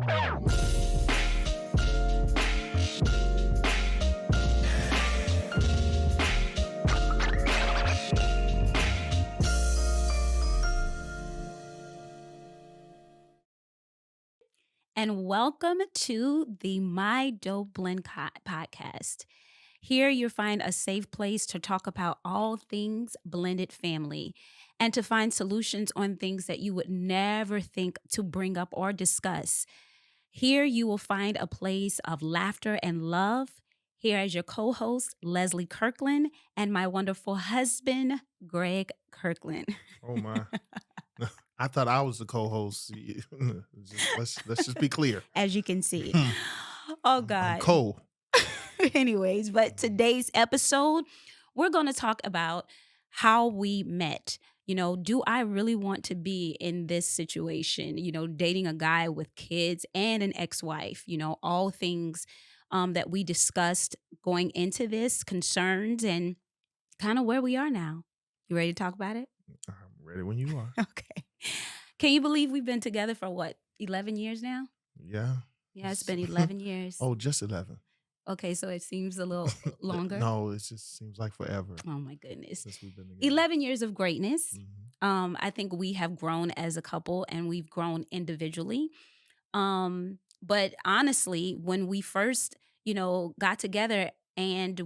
And welcome to the My Dope Blend podcast. Here you'll find a safe place to talk about all things blended family and to find solutions on things that you would never think to bring up or discuss. Here you will find a place of laughter and love. Here as your co-host, Leslie Kirkland, and my wonderful husband, Greg Kirkland. Oh my. I thought I was the co-host. Let's just be clear. As you can see. Oh I'm God. co. Anyways, but today's episode, we're going to talk about how we met. Do I really want to be in this situation? Dating a guy with kids and an ex-wife, all things that we discussed going into this, concerns, and kind of where we are now. You ready to talk about it? I'm ready when you are. Okay. Can you believe we've been together for what, 11 years now? Yeah. Yeah, it's been 11 years. Oh, just 11. Okay, so it seems a little longer. No, it just seems like forever. Oh my goodness. Since we've been together. 11 years of greatness. Mm-hmm. I think we have grown as a couple and we've grown individually. But honestly, when we first, got together and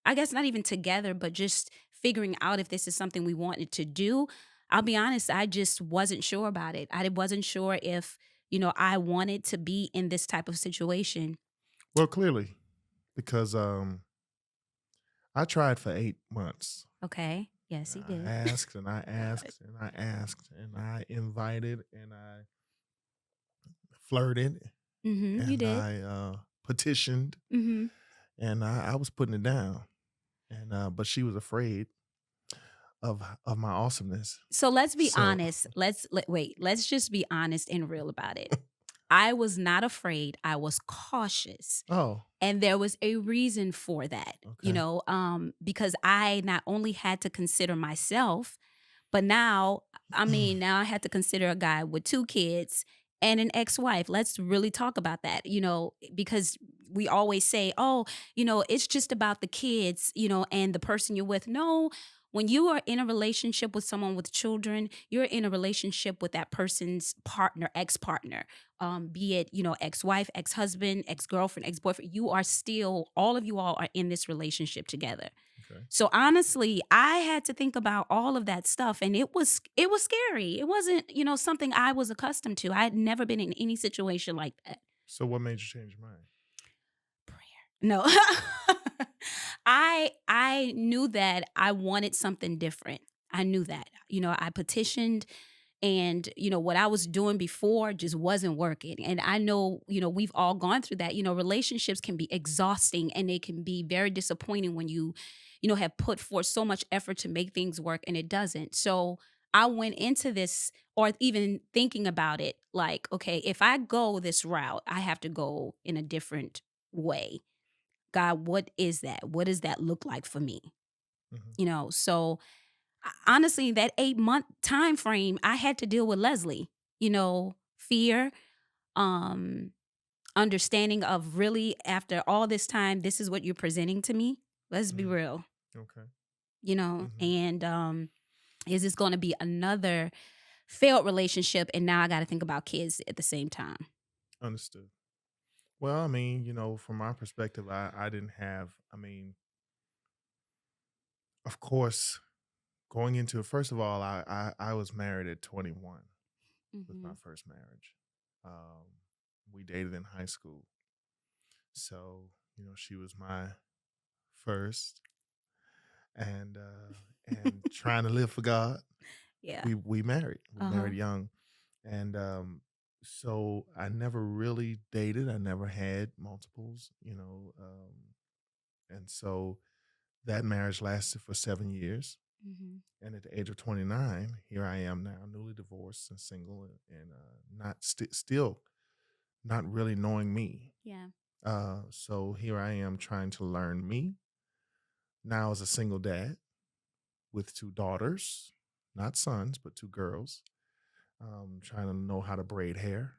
I guess not even together, but just figuring out if this is something we wanted to do, I'll be honest, I just wasn't sure about it. I wasn't sure if, I wanted to be in this type of situation. Well, clearly, because I tried for 8 months. Okay. Yes, he did. I asked and I asked and I asked and I invited and I flirted and You did. I petitioned Mm-hmm. and I was putting it down. And but she was afraid of my awesomeness. So let's be So- honest. Let's just be honest and real about it. I was not afraid. I was cautious. Oh, And there was a reason for that, Okay. because I not only had to consider myself, but now I had to consider a guy with 2 kids and an ex-wife. Let's really talk about that, because we always say, oh, it's just about the kids, and the person you're with. No, when you are in a relationship with someone with children, you're in a relationship with that person's partner, ex-partner, be it, ex-wife, ex-husband, ex-girlfriend, ex-boyfriend. All of you all are in this relationship together. Okay. So honestly, I had to think about all of that stuff, and it was scary. It wasn't, something I was accustomed to. I had never been in any situation like that. So what made you change your mind? Prayer. No. I knew that I wanted something different. I knew that. I petitioned and what I was doing before just wasn't working. And I know, we've all gone through that. Relationships can be exhausting and they can be very disappointing when you have put forth so much effort to make things work and it doesn't. So I went into this, or even thinking about it, like, okay, if I go this route, I have to go in a different way. God, what is that? What does that look like for me? Mhm. So honestly, that 8-month time frame, I had to deal with Leslie. Fear, um, understanding of really after all this time, this is what you're presenting to me. Let's be Mhm. real. Okay. Mhm. Mhm. And is this going to be another failed relationship? And now I got to think about kids at the same time. Understood. Well, I mean, from my perspective, I didn't have, of course, going into it, first of all, I was married at 21 with my first marriage. We dated in high school. So, she was my first and trying to live for God. Yeah. We married. We Uh-huh. married young. And so I never really dated. I never had multiples, and so that marriage lasted for 7 years. And at the age of 29, here I am now, newly divorced and single, and not still not really knowing me. Yeah. So here I am trying to learn me now as a single dad with 2 daughters, not sons, but 2 girls. Trying to know how to braid hair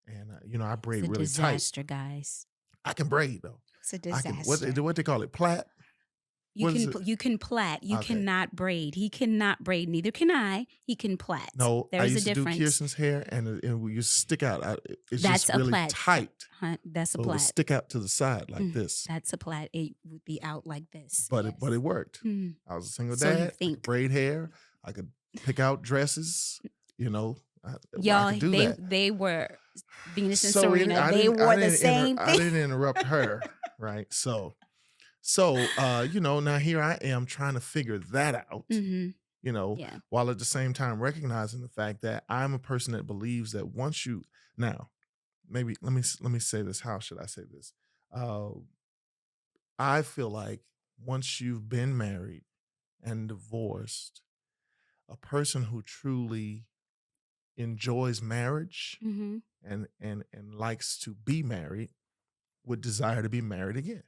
and I It's braid a really tight. disaster, guys. I can braid though. It's a I can disaster. what they call it, plait? You What is can it? you can plait, you Okay. cannot braid. He cannot braid, neither can I. He can plait. No, There I is a used to do difference. Kirsten's hair, and we used to stick out. It's That's just a really plait. tight, That's a so it would plait. stick out to the side like Mm, this. that's a plait. It would be out like this. But it Yes. worked. Mm. I was a single So you dad. I could think, braid hair. I could pick out dresses. You know, I y'all? could do that. They were Venus and So Serena. They wore the same I thing. didn't interrupt her, right? Now here I am trying to figure that out. Hmm. Yeah. While at the same time recognizing the fact that I'm a person that believes that once you now maybe let me say this. How should I say this? Uh, I feel like once you've been married and divorced, a person who truly enjoys marriage Hmm. and likes to be married would desire to be married again.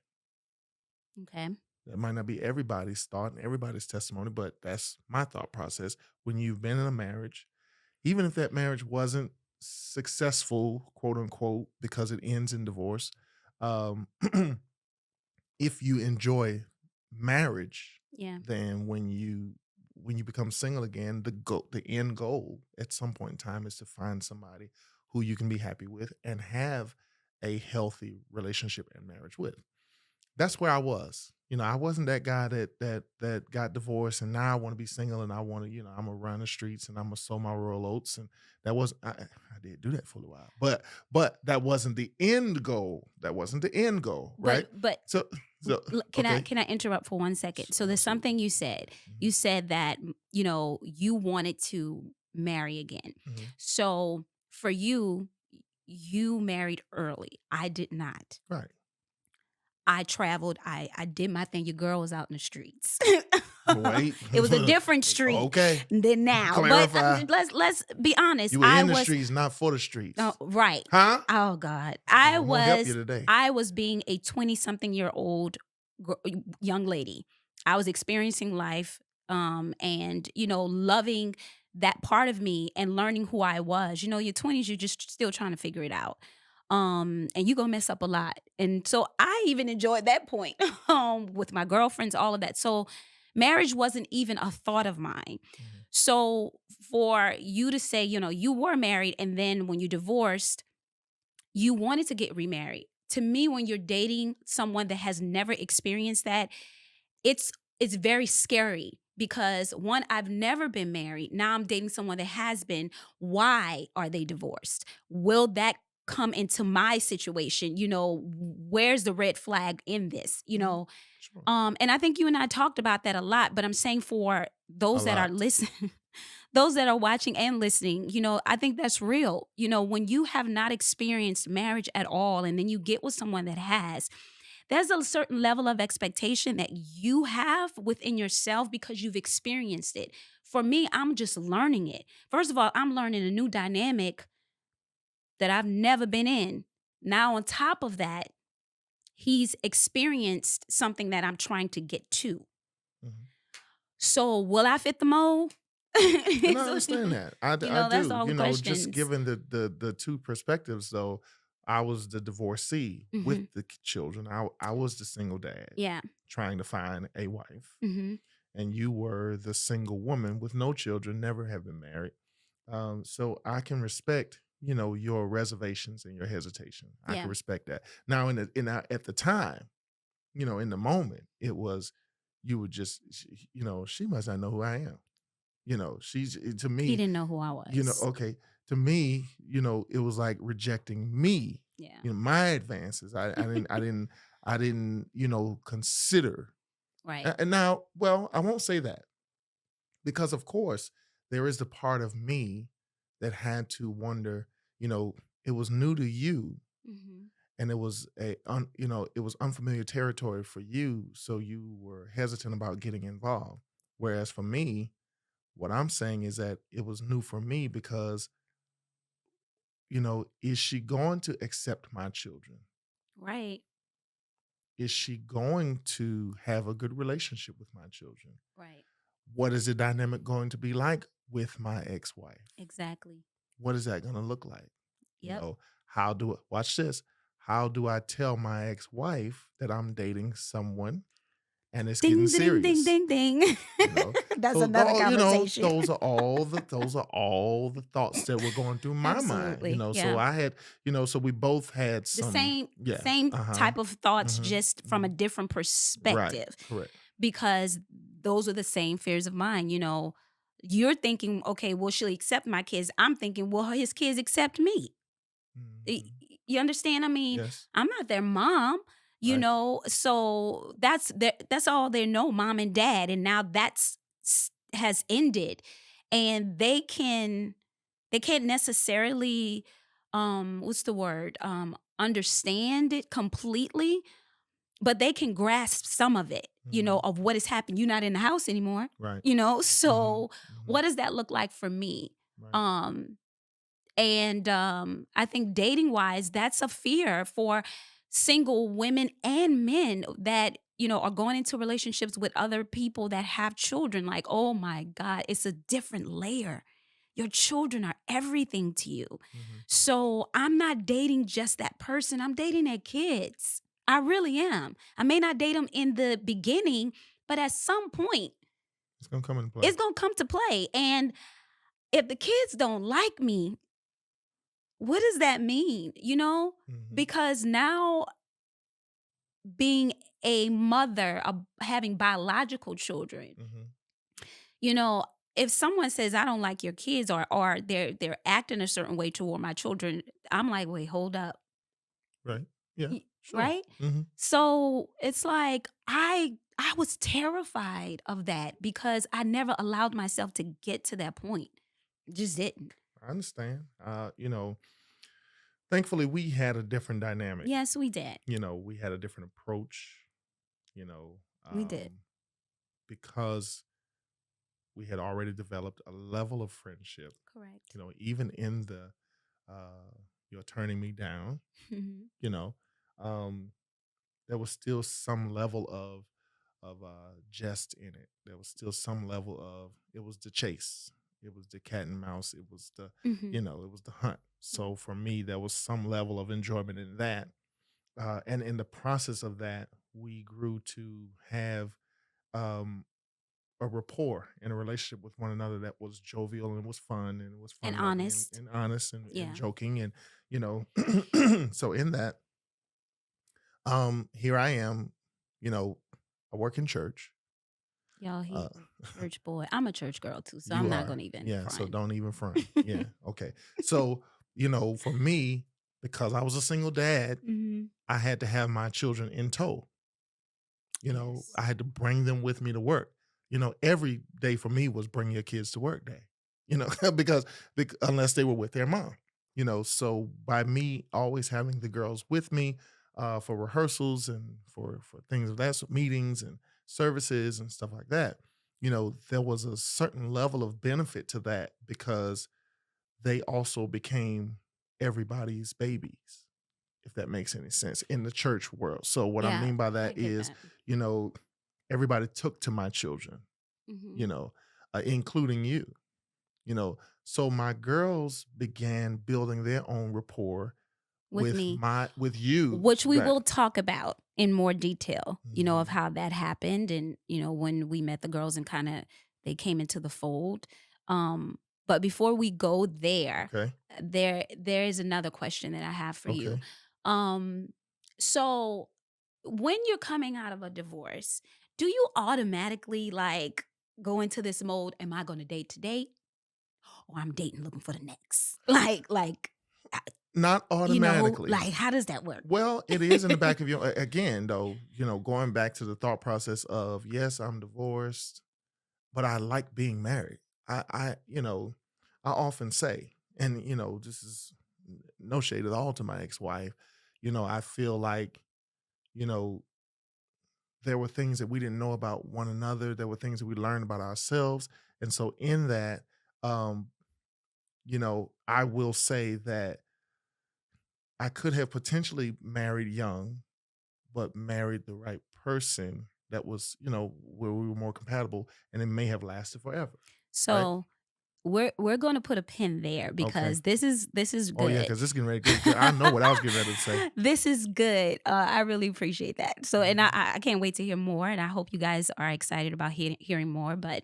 Okay. That might not be everybody's thought and everybody's testimony, but that's my thought process. When you've been in a marriage, even if that marriage wasn't successful, quote unquote, because it ends in divorce, um, if you enjoy marriage, Yeah. then when you become single again, the end goal at some point in time is to find somebody who you can be happy with and have a healthy relationship and marriage with. That's where I was. I wasn't that guy that got divorced and now I want to be single and I want to, I'm gonna run the streets and I'm gonna sow my rural oats. And that was I did do that for a while. But that wasn't the end goal. That wasn't the end goal, right? But So so okay. can I interrupt for 1 second? So there's Absolutely. something you said. Mhm, You said that you wanted to marry again. mhm. So for you, you married early. I did not. Right. I traveled. I did my thing. Your girl was out in the streets. Wait. It was a different street Okay. than now. But Clarify. let's be honest. You were I in the was streets, not for the streets. right. Huh? Oh God, I'm gonna help you today. I was being a 20-something-year-old young lady. I was experiencing life, and loving that part of me and learning who I was. Your 20s, you're just still trying to figure it out. And you gonna mess up a lot. And so I even enjoyed that point with my girlfriends, all of that. So marriage wasn't even a thought of mine. Mhm. So for you to say, you were married and then when you divorced, you wanted to get remarried. To me, when you're dating someone that has never experienced that, it's it's very scary because one, I've never been married. Now I'm dating someone that has been. Why are they divorced? Will that come into my situation? Where's the red flag in this? Mhm. Sure. And I think you and I talked about that a lot, but I'm saying for A those that are lot. listening, those that are watching and listening, I think that's real. When you have not experienced marriage at all and then you get with someone that has, there's a certain level of expectation that you have within yourself because you've experienced it. For me, I'm just learning it. First of all, I'm learning a new dynamic that I've never been in. Now, on top of that, he's experienced something that I'm trying to get to. Mhm. So, will I fit the mold? And I understand that. I That's do. all the Just questions. given the two perspectives, though, I was the divorcee with Hmm. the children. I was the single dad Yeah. trying to find a wife, Hmm. and you were the single woman with no children, never have been married. So I can respect, your reservations and your hesitation. I Yeah. can respect that. Now, at the time, in the moment, it was you would just, she must not know who I am. She's to He me, didn't know who I was. okay, to me, it was like rejecting me, Yeah. my advances. I didn't, consider. Right. And now, well, I won't say that because, of course, there is the part of me that had to wonder. You know, it was new to you, Hmm. and it was unfamiliar territory for you, so you were hesitant about getting involved. Whereas for me, what I'm saying is that it was new for me because, is she going to accept my children? Right. Is she going to have a good relationship with my children? Right. What is the dynamic going to be like with my ex-wife? Exactly. What is that going to look like? You Yep. know, watch this, how do I tell my ex-wife that I'm dating someone and it's getting Ding, ding, ding, serious? ding, ding. You know? That's So another conversation. those are all the thoughts that were going through my mind, Absolutely. so Yeah. I had, so we both had The some. same Yeah. same Uh-huh. type of thoughts, Mhm. just from a Mhm. different Right. perspective, Correct. because those are the same fears of mine. You're thinking, okay, will she accept my kids? I'm thinking, will his kids accept me? Mhm. You understand? I mean, Yes. I'm not their mom, Right. so that's all they know, mom and dad, and now has ended, and they can't necessarily, what's the word, understand it completely, but they can grasp some of it, Mhm. of what has happened. You're not in the house anymore, Right. Mhm. so Mhm. what does that look like for me? Right. Um and I think dating wise, that's a fear for single women and men that, are going into relationships with other people that have children. Like, oh my God, it's a different layer. Your children are everything to you. Mhm. So I'm not dating just that person, I'm dating their kids. I really am. I may not date them in the beginning, but at some point, It's gonna come into play. it's going to come to play. And if the kids don't like me, what does that mean? Mhm. Because now, being a mother, having biological children, Mhm. you know, if someone says I don't like your kids, or they're acting a certain way toward my children, I'm like, wait, hold up. Right. Yeah. Sure. Right? Mhm. So it's like I was terrified of that because I never allowed myself to get to that point. Just didn't. I understand. Thankfully we had a different dynamic. Yes, we did. We had a different approach, you know, We did. because we had already developed a level of friendship, Correct. even in the you're turning me down, Mhm. you know, um, there was still some level of jest in it. There was still some level of, it was the chase, it was the cat and mouse, it was the, Mhm. it was the hunt. So for me, there was some level of enjoyment in that, and in the process of that, we grew to have um, a rapport in a relationship with one another that was jovial and was fun, and it was And fun loving and, honest. and honest and Yeah. joking, and you know so in that, here I am, you know I work in church. Y'all, uh he's a church boy. I'm a church girl too, so I'm you not are, gonna even yeah, so front. don't even front. Yeah, okay. So for me, because I was a single dad, Mhm. I had to have my children in tow. Yes. I had to bring them with me to work. Every day for me was bring your kids to work day, because, unless they were with their mom, so by me always having the girls with me for rehearsals and for things of that meetings and services and stuff like that, there was a certain level of benefit to that because they also became everybody's babies, if that makes any sense, in the church world. So what I Yeah, mean by I that get is, that. you know, everybody took to my children, Mhm. you know, including you, So my girls began building their own rapport With me, with you, which we right? will talk about in more detail, of Mhm. how that happened, and, when we met the girls and kinda they came into the fold. But before we go there, Okay. there is another question that I have for you. Okay. Um, so when you're coming out of a divorce, do you automatically, like, go into this mode, "Am I gonna date today, or I'm dating looking for the next?" Uh, Not automatically. like, how does that work? Well, it is in the back of your, again, though, going back to the thought process of, yes, I'm divorced, but I like being married. I often say, and this is no shade at all to my ex-wife. I feel like, you know, there were things that we didn't know about one another. There were things that we learned about ourselves. And so in that, um, I will say that I could have potentially married young, but married the right person that was, where we were more compatible, and it may have lasted forever. Right? So we're going to put a pin there Okay. because this is Oh yeah, good. because it's getting ready to get good. I know what I was getting ready to say. This is good. I really appreciate that. So, and Mhm. I can't wait to hear more. And I hope you guys are excited about hearing more. But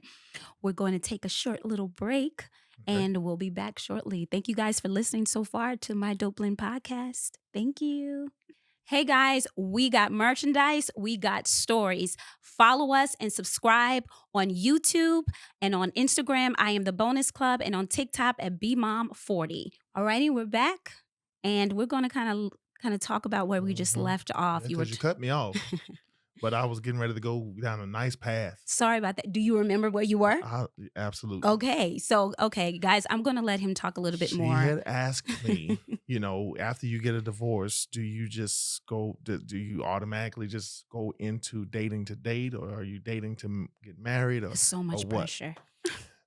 we're going to take a short little break Okay. and we'll be back shortly. Thank you guys for listening so far to my Dope Blend podcast. Thank you. Hey guys, we got merchandise, we got stories. Follow us and subscribe on YouTube and on Instagram. I am the Bonus Club and on TikTok at BMom40. Alrighty, we're back and we're gonna kind of talk about where we just Mhm. left Yeah, off. You were because you cut me off, but I was getting ready to go down a nice path. sorry about that. Do you remember where you were? Absolutely. Okay, so okay, guys, I'm gonna let him talk a little bit She more. had asked me, after you get a divorce, do you just go, do you automatically just go into dating to date, or are you dating to get married, There's so or much what? pressure.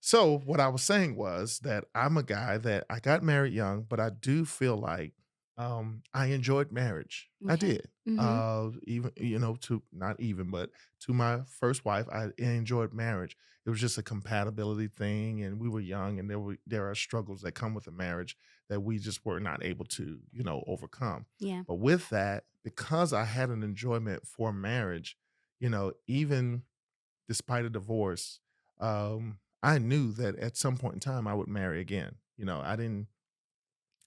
So, what I was saying was that I'm a guy that I got married young, but I do feel like I enjoyed marriage. I Okay. did. Mm-hmm. Even, to not even, but to my first wife, I enjoyed marriage. It was just a compatibility thing, and we were young, and there are struggles that come with a marriage that we just were not able to, overcome. Yeah. But with that, because I had an enjoyment for marriage, even despite a divorce, I knew that at some point in time I would marry again.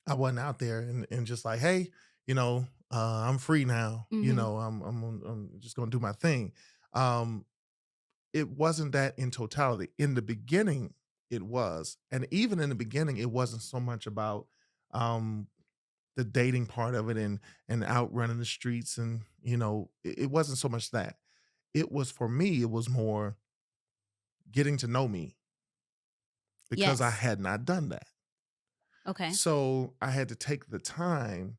I wasn't out there and just like, hey, I'm free now. Mm-hmm. I'm just gonna do my thing. Um, it wasn't that in totality. In the beginning, it was, and even in the beginning, it wasn't so much about um the dating part of it and out running the streets, and it wasn't so much that. It was, for me, it was more getting to know me, because I Yes. had not done that. Okay. So I had to take the time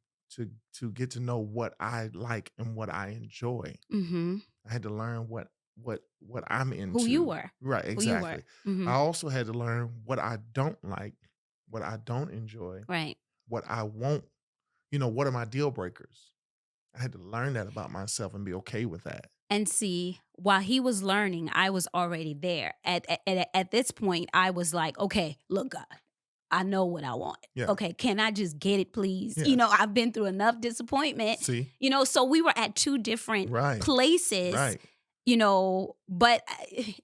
to get to know what I like and what I enjoy. Mm-hmm. I had to learn what I'm Who you into. were. Right, Who you were. exactly. Mhm. I also had to learn what I don't like, what I don't enjoy, Right. what I won't, what are my deal breakers. I had to learn that about myself and be okay with that. And see, while he was learning, I was already there. At this point, I was like, "Okay, look, God, I know what I want. Yeah. Okay, can I just get it, please?" Yeah. I've been through enough disappointment. See? So we were at two different Right. places. Right. But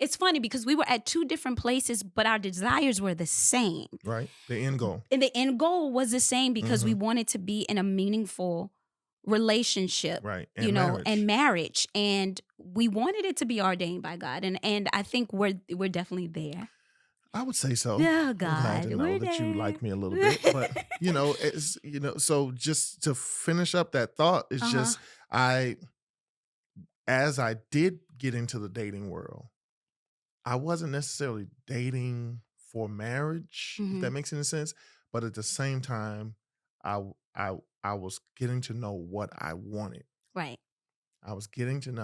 it's funny because we were at two different places, but our desires were the same. Right. The end goal. And the end goal was the same because we Mhm. wanted to be in a meaningful relationship, Right. And marriage. and marriage. And we wanted it to be ordained by God. And I think we're definitely there. I would say so. Oh I'm glad God, to know we're that you there. like me a little bit, but so just to finish up that thought, it's Uh-huh. just I as I did get into the dating world, I wasn't necessarily dating for marriage, if Hmm. that makes any sense, but at the same time, I was getting to know what I wanted. Right. I was getting to know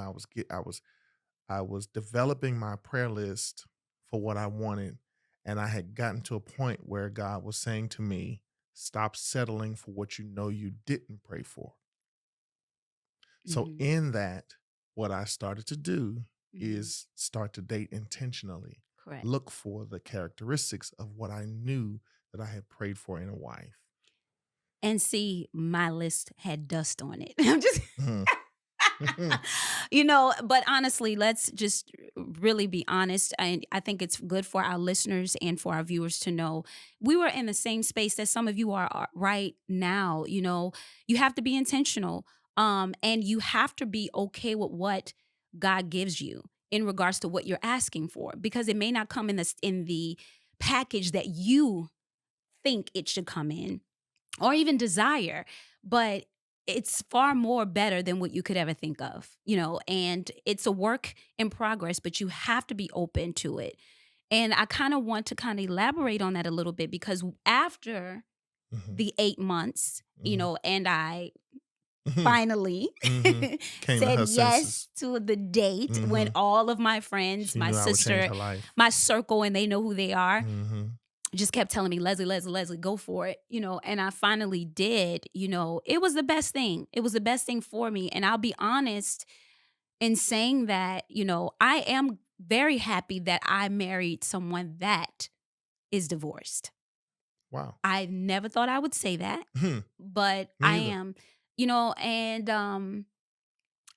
I was developing my prayer list for what I wanted. And I had gotten to a point where God was saying to me, stop settling for what you know you didn't pray for. So, Hmm. in that, what I started to do Hmm. is start to date intentionally, Correct. look for the characteristics of what I knew that I had prayed for in a wife. And see, my list had dust on it. I'm just Mhm. but honestly, let's just really be honest. And I think it's good for our listeners and for our viewers to know we were in the same space that some of you are right now. You have to be intentional. And you have to be okay with what God gives you in regards to what you're asking for, because it may not come in the package that you think it should come in or even desire, but it's far more better than what you could ever think of, and it's a work in progress, but you have to be open to it. And I kind of want to kind of elaborate on that a little bit because after Mhm. the 8 months, Mhm. and I Mhm. finally Mhm. Came to said her yes senses. to the date when Mhm. all of my friends, She my knew I would change sister, her life. my circle, and they know who they are, Mhm. just kept telling me, Leslie, Leslie, Leslie, go for it, and I finally did. It was the best thing. It was the best thing for me. And I'll be honest in saying that, I am very happy that I married someone that is divorced. Wow. I never thought I would say that, Hmm. but I Me either. am, and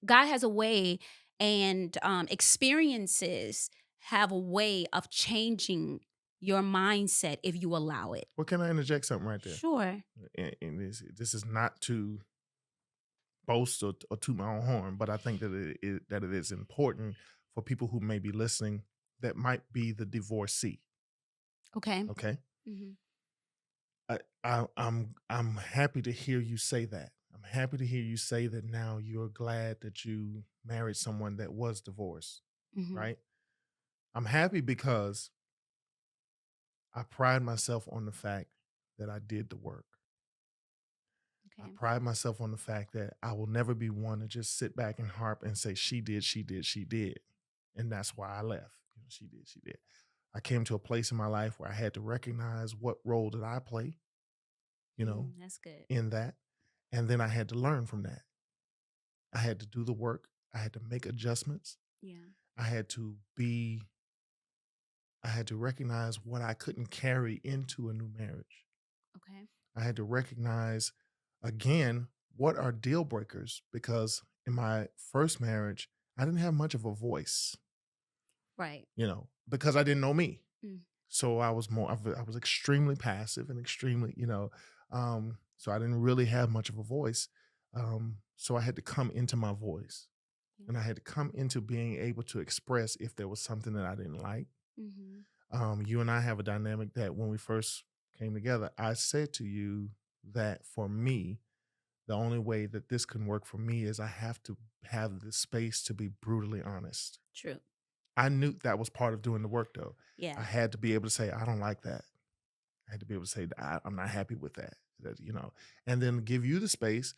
God has a way, and experiences have a way of changing your mindset if you allow it. Well, can I interject something right there? Sure. And this is not to boast or toot my own horn, but I think that it is important for people who may be listening that might be the divorcee. Okay. Okay, Hmm. I'm happy to hear you say that. I'm happy to hear you say that now you're glad that you married someone that was divorced, Hmm. right? I'm happy because I pride myself on the fact that I did the work. I Okay. pride myself on the fact that I will never be one to just sit back and harp and say, she did, she did, she did. And that's why I left. She did, she did. I came to a place in my life where I had to recognize what role did I play, you know, That's good. in that. And then I had to learn from that. I had to do the work. I had to make adjustments. Yeah. I had to be, I had to recognize what I couldn't carry into a new marriage. Okay. I had to recognize again what are deal breakers because in my first marriage, I didn't have much of a voice, Right. because I didn't know me. Mm. So I was extremely passive and extremely, so I didn't really have much of a voice. So I had to come into my voice Yeah. and I had to come into being able to express if there was something that I didn't like. Hmm. You and I have a dynamic that when we first came together, I said to you that for me, the only way that this can work for me is I have to have the space to be brutally honest. True. I knew that was part of doing the work, though. I Yeah. had to be able to say, I don't like that. I had to be able to say, I'm not happy with that, and then give you the space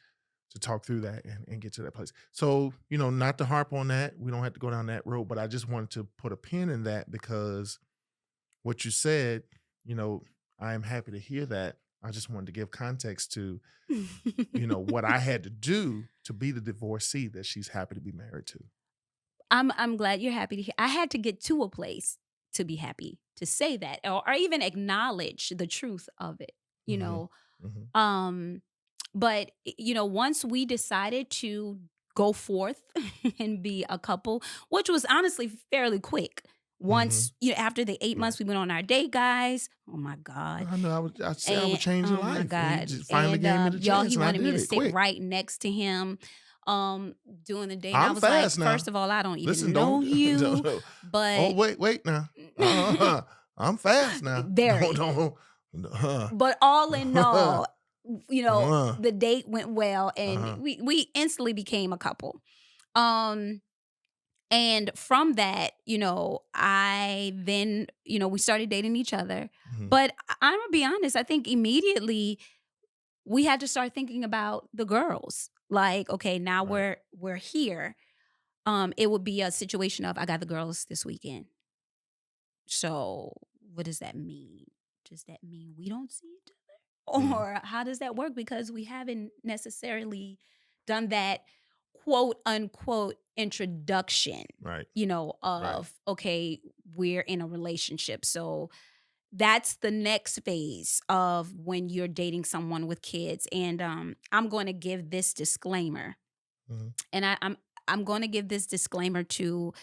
to talk through that and get to that place. So, not to harp on that. We don't have to go down that road, but I just wanted to put a pin in that because what you said, you know, I am happy to hear that. I just wanted to give context to, what I had to do to be the divorcee that she's happy to be married to. I'm glad you're happy to hear. I had to get to a place to be happy to say that, or even acknowledge the truth of it. You Mhm. know, Mhm. um, but once we decided to go forth and be a couple, which was honestly fairly quick. Mhm. Once after the 8 months, Right. we went on our date, guys. Oh my god. I know I said I would And change your oh my life, and you god. just finally And gave me the y'all, chance, he and I wanted me did to it sit quick. right next to him during the day. And I I'm was like, fast first now. of all, I don't even Listen, know don't you, don't oh, but wait now. Uh-huh. I'm fast now. Don't very. don't uh, But all in uh, all, uh, the date went well and uh-huh. we instantly became a couple. Um and from that, I then, we started dating each other. Mhm. But I'm gonna be honest, I think immediately we had to start thinking about the girls. Like, okay, now Right. we're here. It would be a situation of I got the girls this weekend. So what does that mean? Does that mean we don't see each other? Mhm. Or how does that work? Because we haven't necessarily done that quote unquote introduction, Right. Right. of okay, we're in a relationship. So that's the next phase of when you're dating someone with kids. And I'm going to give this disclaimer. Mhm. And I'm going to give this disclaimer to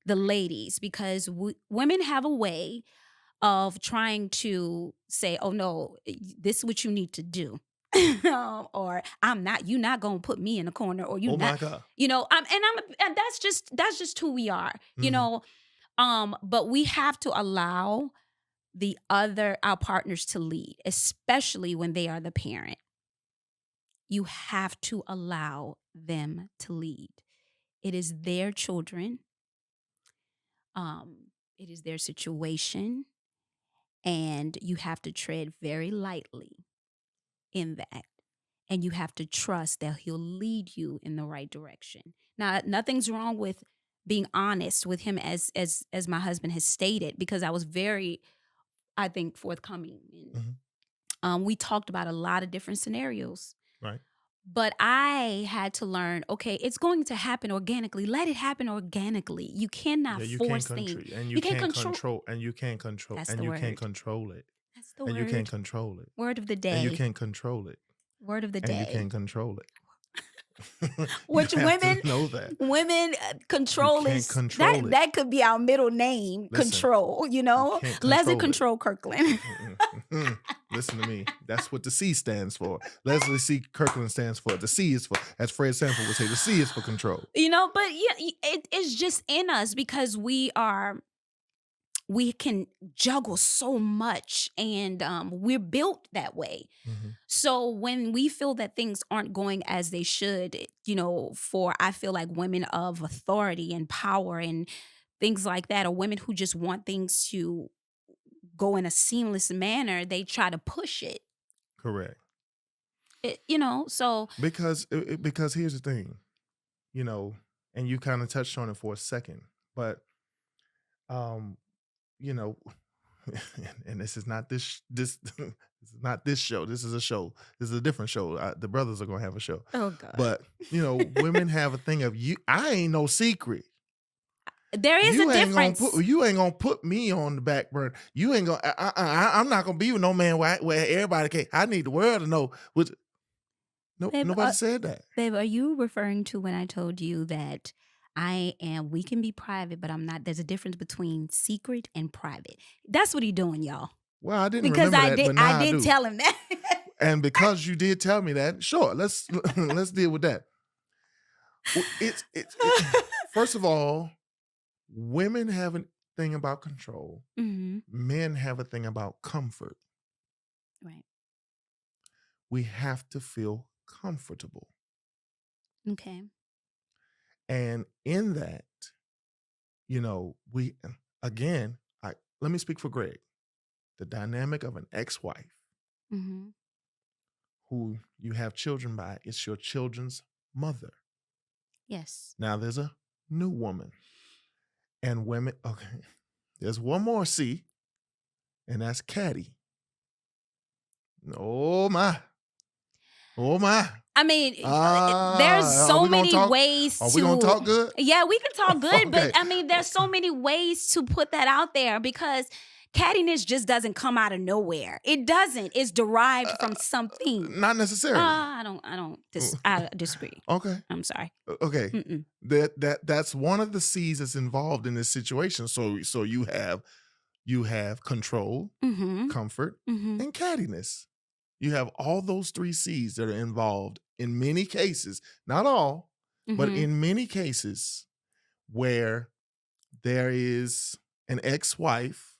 the ladies because women have a way of trying to say, "Oh no, this is what you need to do," or "I'm not. You're not going to put me in a corner," or "You Oh not." my God. And that's just who we are. Mhm. But we have to allow our partners to lead, especially when they are the parent. You have to allow them to lead. It is their children. It is their situation, and you have to tread very lightly in that. And you have to trust that he'll lead you in the right direction. Now, nothing's wrong with being honest with him as my husband has stated, because I was very, I think, forthcoming. And Mhm. we talked about a lot of different scenarios. Right. But I had to learn, okay, it's going to happen organically. Let it happen organically. You cannot Yeah, you can't force things. control, and you You can't can't control. control, and you can't control, That's and the you can't word. control it, That's the and you can't word. control it, Word of the and you day. can't control it, Word of the and you day. can't control it. You Which have to women know that. women You control can't is that control it. that could be our middle name, Listen, control, you can't Leslie control it. Control Kirkland. Listen to me. That's what the C stands for. Leslie C. Kirkland stands for. The C is for, as Fred Sanford would say, the C is for control. But yeah, it's just in us because we can juggle so much, and we're built that way. Mhm. So when we feel that things aren't going as they should, for I feel like women of authority and power and things like that, or women who just want things to go in a seamless manner, they try to push it. Correct. So Because here's the thing, you know, and you kind of touched on it for a second, but um, you know, and this is not this is not this show. This is a show. This is a different show. The brothers are gonna have a show, oh god. but women have a thing of you. I ain't no secret. There is a difference. You ain't gonna put me on the back burner. You ain't gonna. I'm not gonna be with no man where everybody can. I need the world to know. Which no Babe, nobody said that. babe, are you referring to when I told you that we can be private, but I'm not? There's a difference between secret and private. That's what he doing, y'all. Well, I didn't Because remember I that, did but I now I did do. tell him that. And because you did tell me that, sure, let's let's deal with that. First of all, women have a thing about control. hmm Men have a thing about comfort. Right. We have to feel comfortable. Okay. And in that, we again, let me speak for Greg. The dynamic of an ex-wife hmm who you have children by is your children's mother. Yes. Now there's a new woman. And women, okay, there's one more C, and that's Caddy. Oh my. Oh my. I mean, there's Are so we gonna many talk? ways Are we gonna to. talk good? Yeah, we can talk good, but Okay. I mean, there's so many ways to put that out there because cattiness just doesn't come out of nowhere. It doesn't. It's derived from something. Not necessarily. I disagree. Okay. I'm sorry. Okay. Mm-mm. That's one of the C's that's involved in this situation. So you have control, Mm-hmm. comfort, Mm-hmm. and cattiness. You have all those three C's that are involved in many cases, not all, but Mm-hmm. in many cases where there is an ex-wife,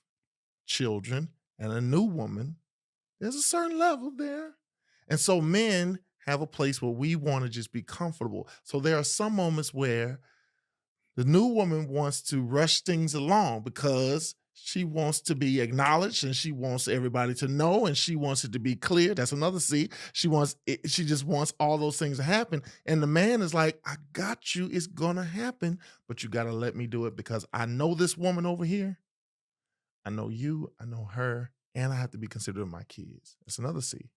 children, and a new woman. There's a certain level there. And so men have a place where we want to just be comfortable. So there are some moments where the new woman wants to rush things along because she wants to be acknowledged and she wants everybody to know and she wants it to be clear. That's another C. She just wants all those things to happen. And the man is like, I got you. It's gonna happen, but you gotta let me do it because I know this woman over here. I know you, I know her, and I have to be considerate of my kids. That's another C.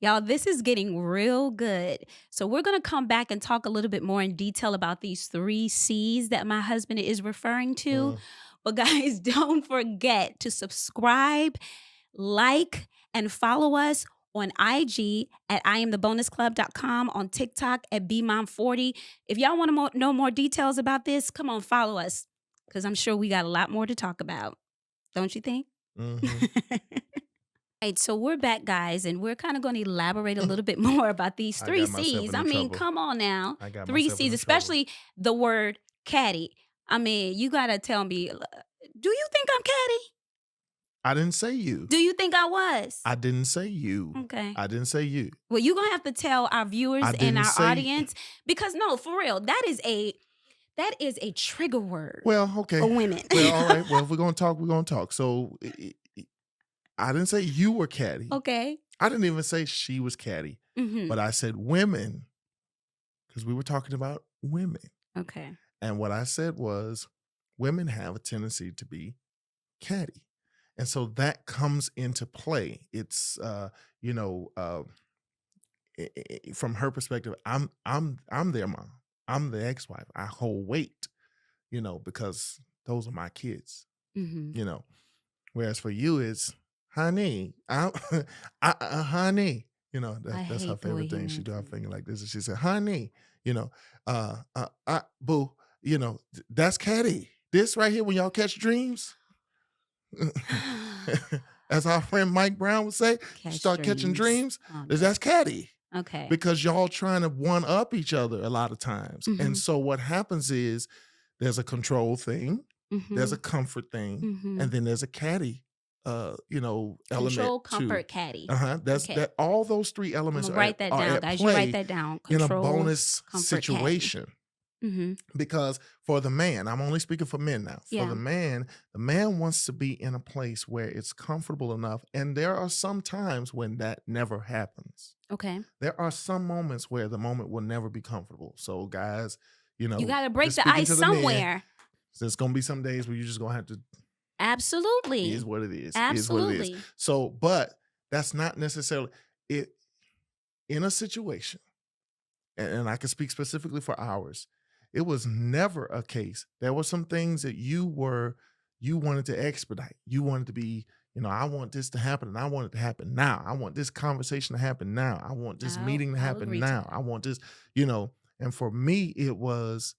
Y'all, this is getting real good. So, we're going to come back and talk a little bit more in detail about these 3 C's that my husband is referring to. But, guys, don't forget to subscribe, like, and follow us on IG at IamTheBonusClub.com, on TikTok at BMom40. If y'all want to know more details about this, come on, follow us because I'm sure we got a lot more to talk about. Don't you think? Mm-hmm. Right, so we're back, guys, and we're kind of going to elaborate a little bit more about these I 3 got myself C's. in I mean, trouble. come on now. I got 3 myself C's, in trouble. especially the word catty. I mean, you got to tell me, do you think I'm catty? I didn't say you. Do you think I was? I didn't say you. Okay. I didn't say you. Well, you're going to have to tell our viewers I and didn't our say- audience because no, for real, that is a trigger word Well, okay. for women. Well, all right. Well, if we're going to talk, we're going to talk. So I didn't say you were catty. Okay. I didn't even say she was catty, Mm-hmm. but I said women because we were talking about women. Okay. And what I said was women have a tendency to be catty. And so that comes into play. It's, from her perspective, I'm their mom. I'm the ex-wife. I hold weight, because those are my kids, Mhm. you know. Whereas for you, it's honey, honey. I That's her hate the way favorite he thing. She do her mentions finger it. like this, and she said, "Honey, boo, that's Caddy. This right here, when y'all catch dreams, as our friend Mike Brown would say, you Catch start catching dreams. dreams. Oh, That's no. Caddy." Okay. Because y'all trying to one up each other a lot of times. And Mhm. so what happens is there's a control thing, there's a Mhm. comfort thing, and Mhm. then there's a caddy element Control, too. comfort, caddy. That's Okay. that all those three I'm elements gonna are at, write that are down, at guys. You write play that down. in a Control, bonus comfort, caddy. situation. Mhm. Because for the man, I'm only speaking for men now. For Yeah. the man wants to be in a place where it's comfortable enough. And there are some times when that never happens. Okay. There are some moments where the moment will never be comfortable. So, guys, You gotta break just the speaking ice to the men, somewhere. there's gonna be some days where you're just gonna have to is Absolutely. what it is what it is. Absolutely. So, but that's not necessarily it in a situation, and I can speak specifically for ours. It was never a case. There were some things that you wanted to expedite. You wanted to be, I want this to happen and I want it to happen now. I want this conversation to happen now. I want this meeting to I'll happen agree to now. that. I want this, you know, and for me, it was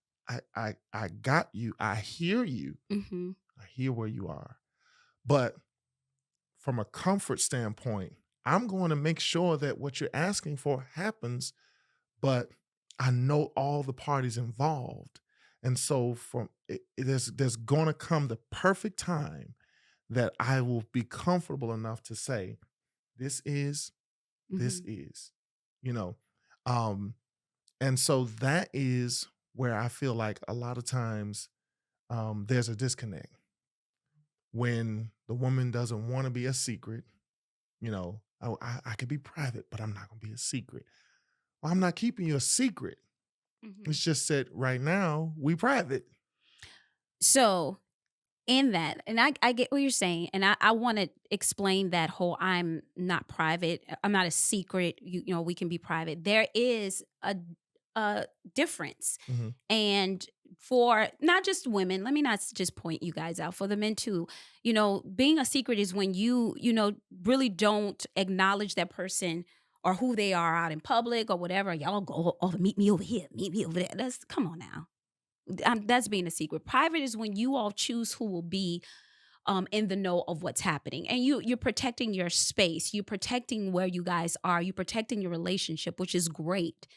I got you. I hear you. Mhm. I hear where you are. But from a comfort standpoint, I'm going to make sure that what you're asking for happens, but I know all the parties involved. And so there's going to come the perfect time that I will be comfortable enough to say, this is, this Mhm. is, you know. Um, and so that is where I feel like a lot of times there's a disconnect when the woman doesn't want to be a secret. I could be private, but I'm not going to be a secret. Well, I'm not keeping you a secret. Mhm. It's just that right now we private. So in that, and I get what you're saying, and I want to explain that whole I'm not private, I'm not a secret. We can be private. There is a difference, Mhm. and for not just women, let me not just point you guys out, for the men too. Being a secret is when you really don't acknowledge that person or who they are out in public or whatever. Y'all go, oh, meet me over here, meet me over there. That's come on now. That's being a secret. Private is when you all choose who will be in the know of what's happening, and you're protecting your space. You're protecting where you guys are. You're protecting your relationship, which is great.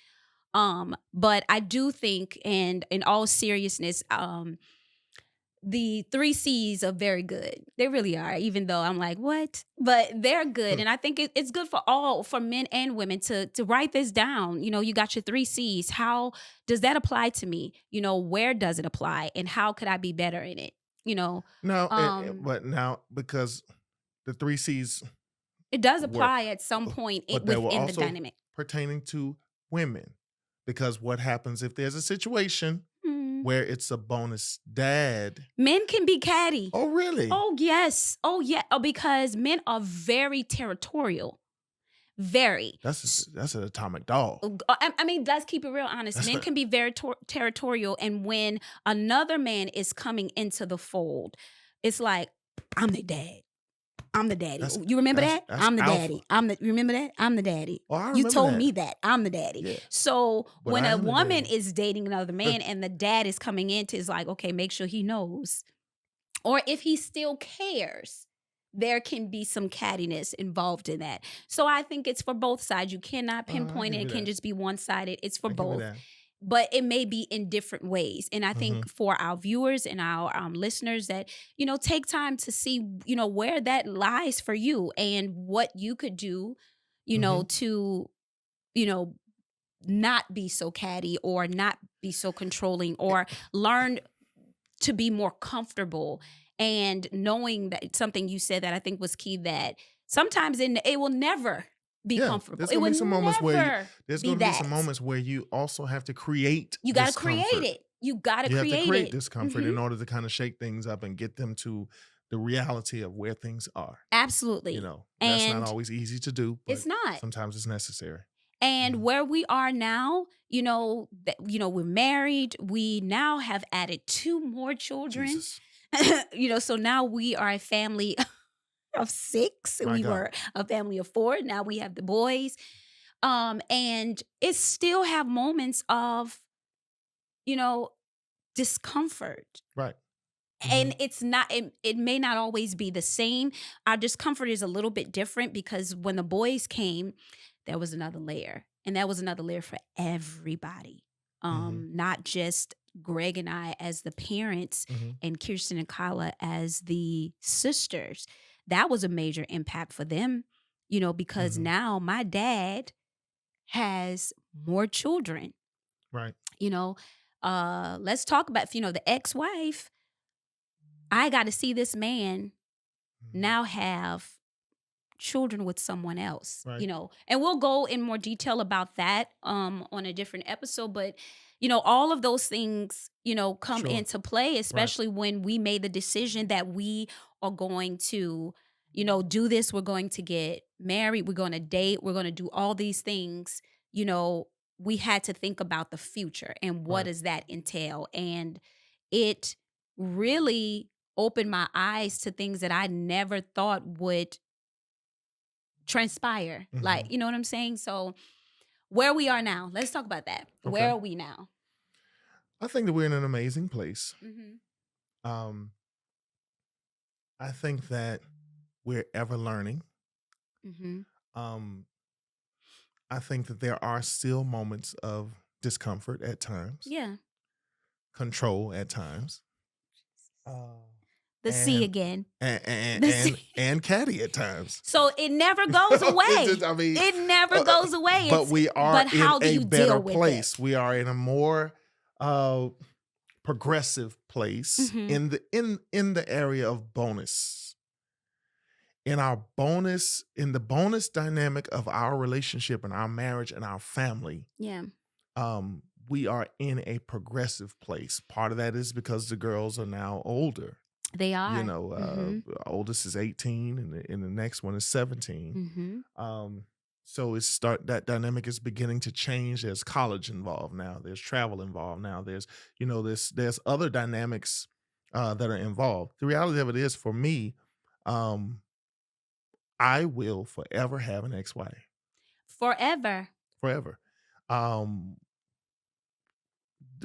But I do think, and in all seriousness, the three C's are very good. They really are, even though I'm like, what? But they're good. And I think it's good for men and women to write this down. You got your three C's. How does that apply to me? Where does it apply? And how could I be better in it? You know, Now, um, but now because the three C's it does were, apply at some point but they were within the also dynamic. pertaining to women. Because what happens if there's a situation Mm. where it's a bonus dad? Men can be catty. Oh, really? Oh, yes. Oh, yeah. Oh, because men are very territorial. Very. That's an atomic dog. I mean, let's keep it real honest. That's Men can be very territorial. And when another man is coming into the fold, it's like, I'm the dad. I'm the daddy. that's You remember that? that's I'm the alpha. daddy. You remember that? I'm the daddy. Oh, I You remember told that. me that. I'm the daddy. Yeah, So but when I a am the woman daddy. is dating another man and the dad is coming into, it's like, okay, make sure he knows. Or if he still cares, there can be some cattiness involved in that. So I think it's for both sides. You cannot I pinpoint it. give It you can that. just be one sided. It's for I give you both. that. But it may be in different ways. And I Mhm. think for our viewers and our listeners that, take time to see, where that lies for you and what you could do, Mhm. to, you know, not be so catty or not be so controlling or learn to be more comfortable and knowing that something you said that I think was key, that sometimes it will never be Yeah, comfortable. It will never there's be gonna be that. some moments where you also have to create You got to create discomfort. it. You got to You have to create create it. discomfort in order to kind of shake things up and get them to the reality of where things are. Absolutely. That's not And always easy to do, but it's not. sometimes it's necessary. And Mhm. where we are now, we're married. We now have added 2 more children. Jesus. So now we are a family of 6. My We God. were a family of 4. Now we have the boys. And it still have moments of, you know, discomfort. Right. And Mhm. it may not always be the same. Our discomfort is a little bit different because when the boys came, there was another layer. And that was another layer for everybody. Mhm. Not just Greg and I as the parents Mhm. and Kirsten and Kyla as the sisters. That was a major impact for them, because Mhm. now my dad has more children, Right. you know. Let's talk about, the ex-wife. I got to see this man Mhm. now have children with someone else, Right. and we'll go in more detail about that on a different episode. But all of those things come Sure. into play, Right. especially when we made the decision that we are going to do this. We're going to get married, we're going to date, we're going to do all these things. you know we had to think about the future and what Right. does that entail, and it really opened my eyes to things that I never thought would transpire. Like, Mhm. you know what I'm saying? So, where we are now, let's talk about that. Where Okay. are we now? I think that we're in an amazing place. Mhm. Um, I think that we're ever learning. Mhm. Um, I think that there are still moments of discomfort at times, Yeah. control at times, uh, The sea and again. and and The and, sea. and catty at times. So it never goes It's just, away. I mean, It never uh, uh, goes away. but we are But in how do a you better deal with it? place. We are in a more uh, progressive place Mhm. in the area of bonus. In the bonus dynamic of our relationship and our marriage and our family, Yeah. we are in a progressive place. Part of that is because the girls are now older. They You are. know, Mhm. oldest is 18 and the next one is 17. Mhm. Um, so that dynamic is beginning to change. There's college involved now. There's travel involved now. There's other dynamics that are involved. The reality of it is, for me, um, I will forever have an ex-wife, Forever. forever. Um,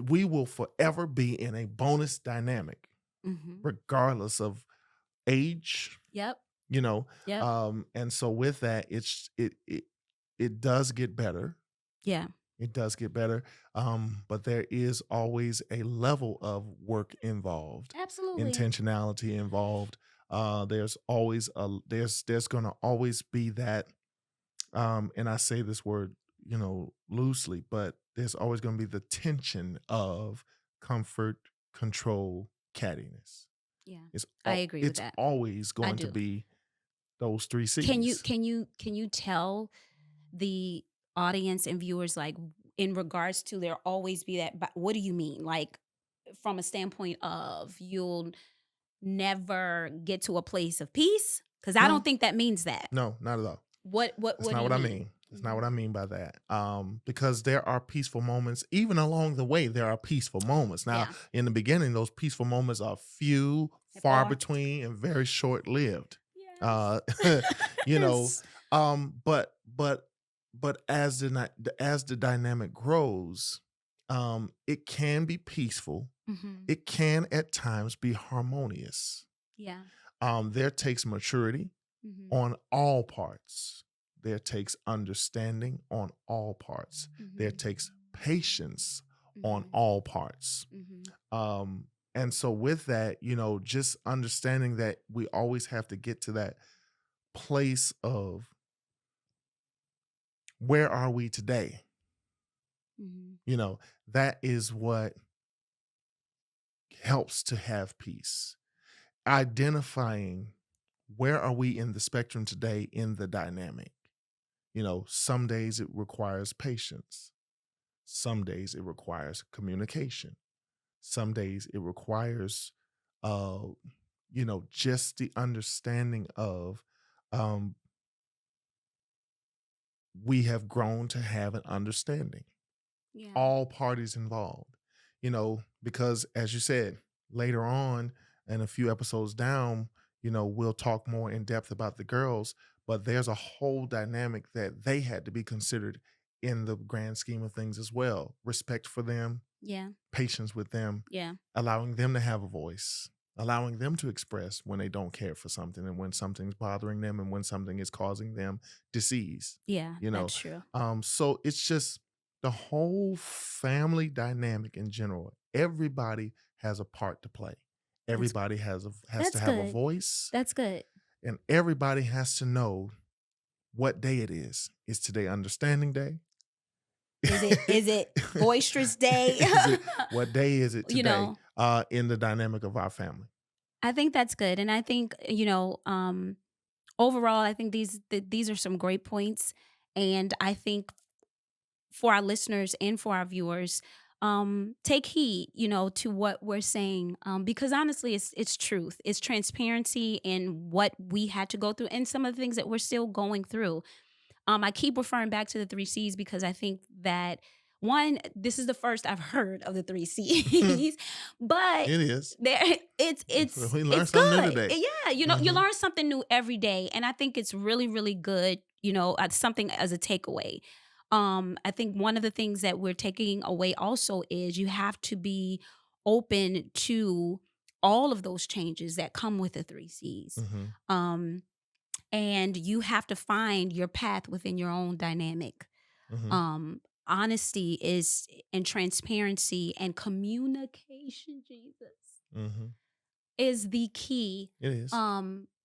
we will forever be in a bonus dynamic, Mhm. regardless of age, Yep. you know. Yep. And so with that, it does get better. Yeah. It does get better. But there is always a level of work involved, Absolutely. intentionality involved. There's gonna always be that, and I say this word, loosely, but there's always gonna be the tension of comfort, control, cattiness. Yeah. It's I agree with it's that. always I going to do. be those 3 Can you C's. can you can you tell the audience and viewers, like, in regards to there always be that, but what do you mean? Like, from a standpoint of you'll never get to a place of peace? Because I don't No, think that means that. no, not at all. That's What do not you what I mean? mean. That's not Mhm. what I mean by that. Because there are peaceful moments, even along the way, there are peaceful moments. Now, Yeah. in the beginning, those peaceful moments are few, At far bar. between, and very short lived. Uh, Yes. you know, Yes. but as the dynamic grows, it can be peaceful. Mhm. It can at times be harmonious. Yeah. There takes maturity Mhm. on all parts. There takes understanding on all parts. There Mhm. takes patience on Mhm. all parts. Mhm. Um, and so, with that, just understanding that we always have to get to that place of where are we today? Mhm. You know, that is what helps to have peace. Identifying where are we in the spectrum today in the dynamic. Some days it requires patience. Some days it requires communication. Some days it requires, uh, just the understanding of, um, we have grown to have an understanding, Yeah. all parties involved, because as you said, later on and a few episodes down, we'll talk more in depth about the girls, but there's a whole dynamic that they had to be considered in the grand scheme of things as well. Respect for them, Yeah. patience with them, Yeah. allowing them to have a voice, allowing them to express when they don't care for something and when something's bothering them and when something is causing them disease. Yeah. You know, That's true. so it's just the whole family dynamic in general. Everybody has a part to play. That's Everybody has to that's have a good. voice, That's good. and everybody has to know what day it is. Is today understanding day? Is it boisterous day? Is it what day is it You today, know, in the dynamic of our family? I think that's good, and I think overall, I think these are some great points, and I think for our listeners and for our viewers, take heed, to what we're saying, because honestly, it's truth, it's transparency in what we had to go through, and some of the things that we're still going through. I keep referring back to the three C's because I think that one, this is the first I've heard of the three C's, but It is. there it's it's We learned it's something new good. today. Yeah, you Mhm. learn something new every day, and I think it's really, really good. Something as a takeaway. I think one of the things that we're taking away also is you have to be open to all of those changes that come with the three C's. Mhm. Um, and you have to find your path within your own dynamic. Mhm. Honesty is and transparency and communication, Jesus, Mhm. is the key. It is.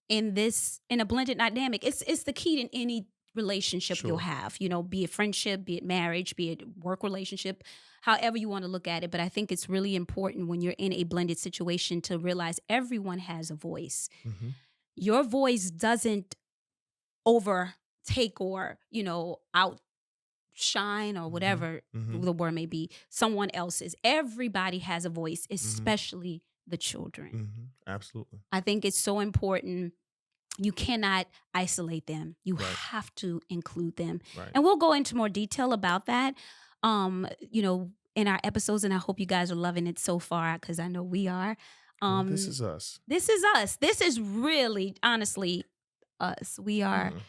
In a blended dynamic. It's the key in any relationship you'll Sure. have, be it friendship, be it marriage, be it work relationship, however you want to look at it. But I think it's really important when you're in a blended situation to realize everyone has a voice. Mhm. Your voice doesn't overtake or outshine or Mhm. whatever Mhm. the word may be someone else's. Everybody has a voice, Mhm. especially the children. Mhm. Absolutely. I think it's so important. You cannot isolate them, you Right. have to include them, Right. and we'll go into more detail about that in our episodes, and I hope you guys are loving it so far because I know we are. Well, this um is us. this is us. This is really honestly us. Mm.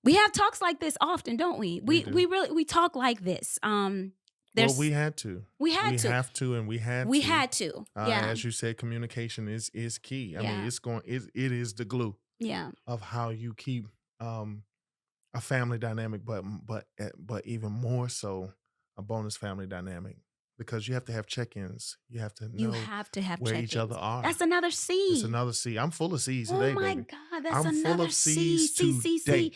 We have talks like this often, don't we? We We do. really we talk like this. Well, we There's had to. we had We to. have to, and we had We to. had to. Yeah. As you said, communication is key. I mean, Yeah. it is the glue Yeah. of how you keep um a family dynamic, but even more so a bonus family dynamic, because you have to have check-ins. You have to You know have to have where each other check-ins. are. That's another It's C. another C. I'm full of C's Oh today, my baby. God, that's I'm full another of C. C's C, C, C. today.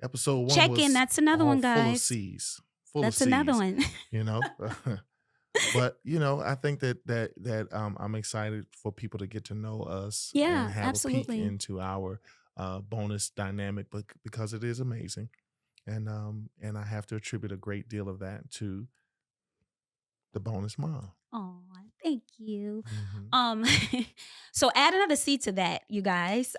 Episode 1 Check-in, was that's another all one, full of guys. C's. Full of That's another C's, one. you know? But, I think that I'm excited for people to get to know us and Yeah, have a peek absolutely. into our, bonus dynamic, but because it is amazing, and I have to attribute a great deal of that to the bonus mom. Oh, thank you. Mhm. Um, so add another C to that, you guys.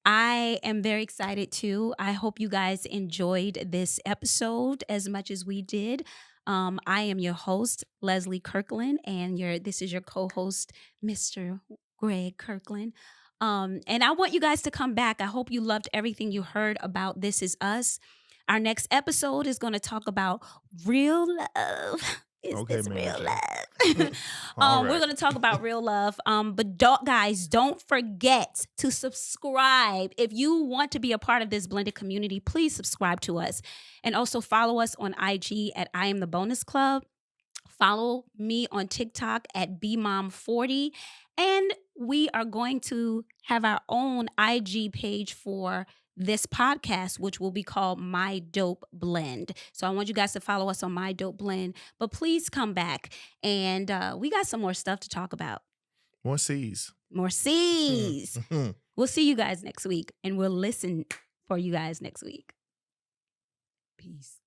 I am very excited too. I hope you guys enjoyed this episode as much as we did. I am your host, Leslie Kirkland, and this is your co-host, Mr. Greg Kirkland. And I want you guys to come back. I hope you loved everything you heard about This Is Us. Our next episode is going to talk about real love. Is Okay, this Mary real J. love? All We're right. going to talk about real love. But guys, don't forget to subscribe. If you want to be a part of this blended community, please subscribe to us. And also follow us on IG at I Am the Bonus Club. Follow me on TikTok at BMom40. And we are going to have our own IG page for this podcast, which will be called My Dope Blend. So I want you guys to follow us on My Dope Blend. But please come back. And we got some more stuff to talk about. More C's. More C's. We'll see you guys next week. And we'll listen for you guys next week. Peace.